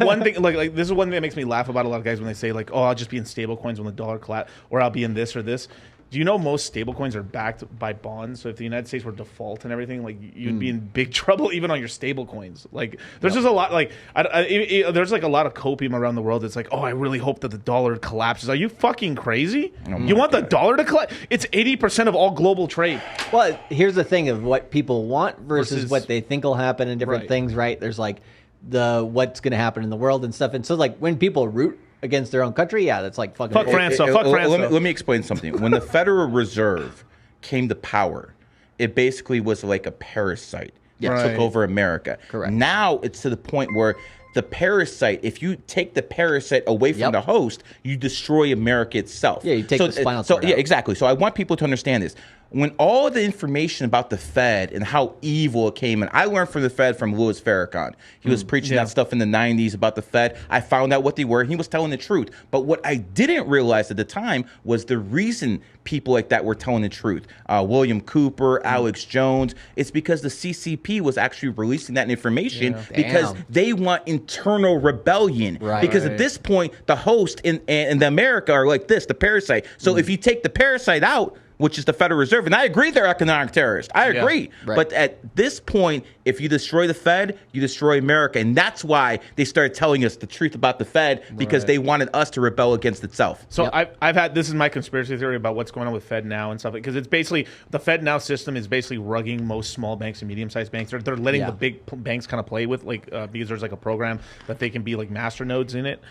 One thing, like this is one thing that makes me laugh about a lot of guys when they say like, "Oh, I'll just be in stable coins when the dollar collapse, or I'll be in this or this." Do you know most stable coins are backed by bonds? So if the United States were to default and everything, like you'd be in big trouble even on your stable coins. Like there's just a lot, like there's like a lot of copium around the world. It's like, oh, I really hope that the dollar collapses. Are you fucking crazy? You want the dollar to collapse? It's 80% of all global trade. Well, here's the thing of what people want versus what they think will happen and different things, right? There's like what's going to happen in the world and stuff. And so like when people root against their own country, yeah, that's like fucking fuck France. Fuck France. Let me explain something. When the Federal Reserve came to power, it basically was like a parasite that took over America. Correct. Now it's to the point where the parasite, if you take the parasite away from the host, you destroy America itself. Yeah, you take the spinal cord out. Exactly. So I want people to understand this. When all the information about the Fed and how evil it came in, I learned from the Fed from Louis Farrakhan. He was preaching that stuff in the 90s about the Fed. I found out what they were. He was telling the truth. But what I didn't realize at the time was the reason people like that were telling the truth. William Cooper, Alex Jones. It's because the CCP was actually releasing that information because they want internal rebellion. Right. Because at this point, the host and the America are like this, the parasite. So if you take the parasite out, which is the Federal Reserve. And I agree they're economic terrorists. I agree. Right. But at this point, if you destroy the Fed, you destroy America. And that's why they started telling us the truth about the Fed, because they wanted us to rebel against itself. So I've had, this is my conspiracy theory about what's going on with Fed Now and stuff. Because it's basically, the Fed Now system is basically rugging most small banks and medium-sized banks. They're letting the big banks kind of play with, like, because there's like a program that they can be like master nodes in it.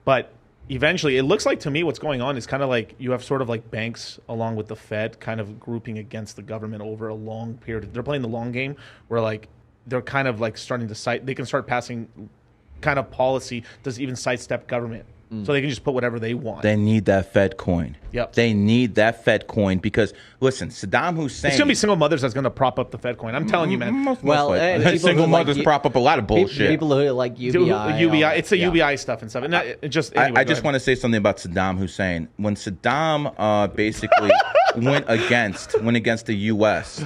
But eventually, it looks like to me what's going on is kind of like you have sort of like banks along with the Fed kind of grouping against the government over a long period. They're playing the long game where like they're kind of like starting to they can start passing kind of policy does even sidestep government. So they can just put whatever they want. They need that Fed coin. Yep. They need that Fed coin because, listen, Saddam Hussein... It's going to be single mothers that's going to prop up the Fed coin. I'm telling you, man. Single mothers prop up a lot of bullshit. People who like UBI. It's the UBI stuff and stuff. And I just want to say something about Saddam Hussein. When Saddam basically went against the U.S.,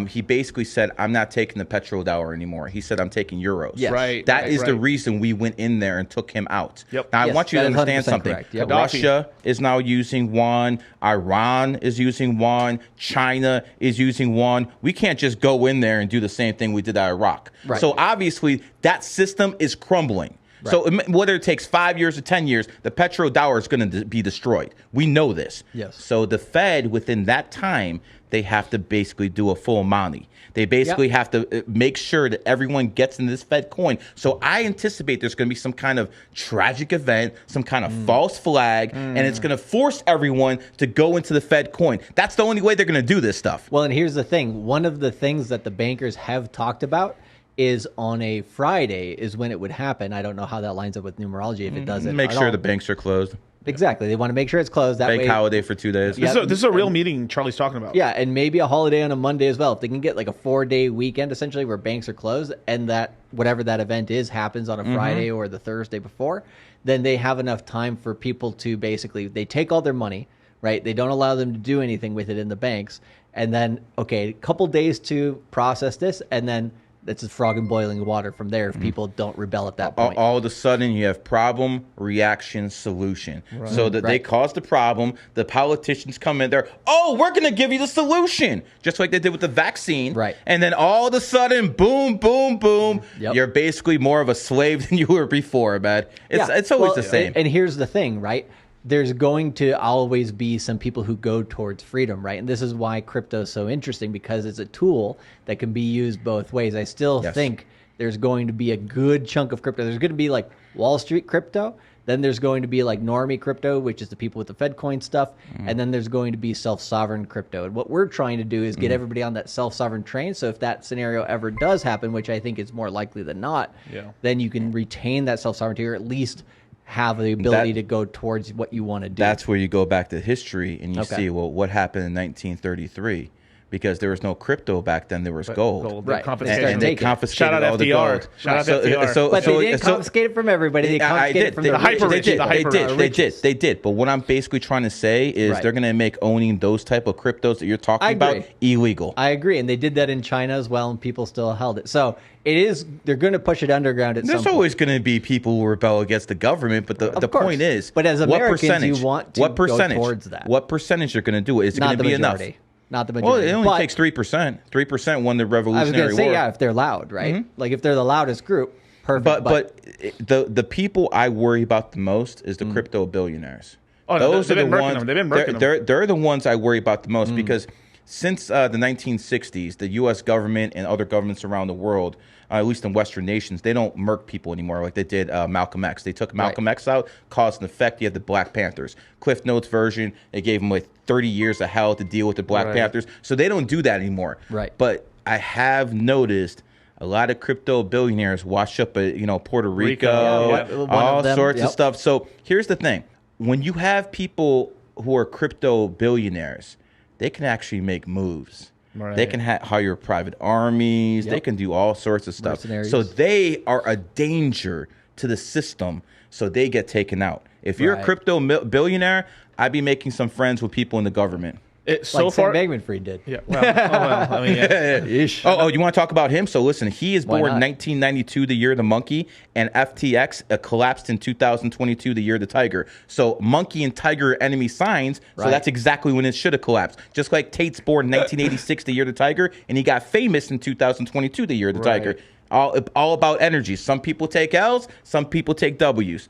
he basically said, I'm not taking the petrodollar anymore. He said, I'm taking euros. Yes. Right. That is the reason we went in there and took him out. Yep. Now, I want you to understand something. Yep. Russia is now using yuan. Iran is using yuan. China is using yuan. We can't just go in there and do the same thing we did at Iraq. Right. So obviously, that system is crumbling. Right. So whether it takes 5 years or 10 years, the petrodollar is going to be destroyed. We know this. Yes. So the Fed, within that time, they have to basically do a full Monty. They basically have to make sure that everyone gets in this Fed coin. So I anticipate there's going to be some kind of tragic event, some kind of false flag, and it's going to force everyone to go into the Fed coin. That's the only way they're going to do this stuff. Well, and here's the thing. One of the things that the bankers have talked about is on a Friday is when it would happen. I don't know how that lines up with numerology if it doesn't. Make sure the banks are closed. Exactly. They want to make sure it's closed. That Bank way, holiday for 2 days. This is a real meeting Charlie's talking about. Yeah, and maybe a holiday on a Monday as well. If they can get like a 4-day weekend essentially where banks are closed and that whatever that event is happens on a Friday or the Thursday before, then they have enough time for people to basically, they take all their money, right? They don't allow them to do anything with it in the banks. And then, okay, a couple days to process this, and then it's a frog in boiling water from there if people don't rebel at that point. All of a sudden, you have problem, reaction, solution. Right. So that they cause the problem, the politicians come in there, oh, we're going to give you the solution, just like they did with the vaccine. Right. And then all of a sudden, boom, boom, boom, Yep. You're basically more of a slave than you were before, man. It's always the same. And here's the thing, right? There's going to always be some people who go towards freedom, right? And this is why crypto is so interesting, because it's a tool that can be used both ways. I still think there's going to be a good chunk of crypto. There's going to be like Wall Street crypto. Then there's going to be like normie crypto, which is the people with the Fed coin stuff. And then there's going to be self-sovereign crypto. And what we're trying to do is get everybody on that self-sovereign train. So if that scenario ever does happen, which I think is more likely than not, then you can retain that self-sovereignty, or at least have the ability to go towards what you want to do. That's where you go back to history and you see, well, what happened in 1933 because there was no crypto back then. There was gold. Right. And they confiscated Shout out all the FDR. gold. Shout out FDR. But they didn't confiscate it from everybody. They confiscated it from the hyper rich. They did. But what I'm basically trying to say is they're going to make owning those type of cryptos that you're talking about illegal. I agree. And they did that in China as well, and people still held it. So they're going to push it underground at some point. There's always going to be people who rebel against the government, but the point is, but as Americans, you want to go towards that. What percentage you're going to do it? Is it going to be enough? Not the majority. Well, it only takes 3%. 3% won the Revolutionary War. I was going to say, yeah, if they're loud, right? Like if they're the loudest group, perfect. But the people I worry about the most is the crypto billionaires. Oh, those are the ones. They've been murking them. They're the ones I worry about the most because since the 1960s, the U.S. government and other governments around the world, at least in Western nations, they don't murk people anymore like they did Malcolm X. They took Malcolm X out, caused an effect. You had the Black Panthers. Cliff Notes version, they gave them like 30 years of hell to deal with the Black Panthers. So they don't do that anymore. Right. But I have noticed a lot of crypto billionaires wash up at Puerto Rico, all sorts of stuff. So here's the thing. When you have people who are crypto billionaires, they can actually make moves. They can hire private armies. They can do all sorts of stuff. So they are a danger to the system. So they get taken out. If you're a crypto billionaire, I'd be making some friends with people in the government. So far, Sam Bankman-Fried did. Yeah. Well, I mean, you want to talk about him? So listen, he is born 1992, the year of the monkey, and FTX collapsed in 2022, the year of the tiger. So monkey and tiger are enemy signs. So that's exactly when it should have collapsed. Just like Tate's born 1986, the year of the tiger, and he got famous in 2022, the year of the tiger. All about energy. Some people take L's, some people take W's.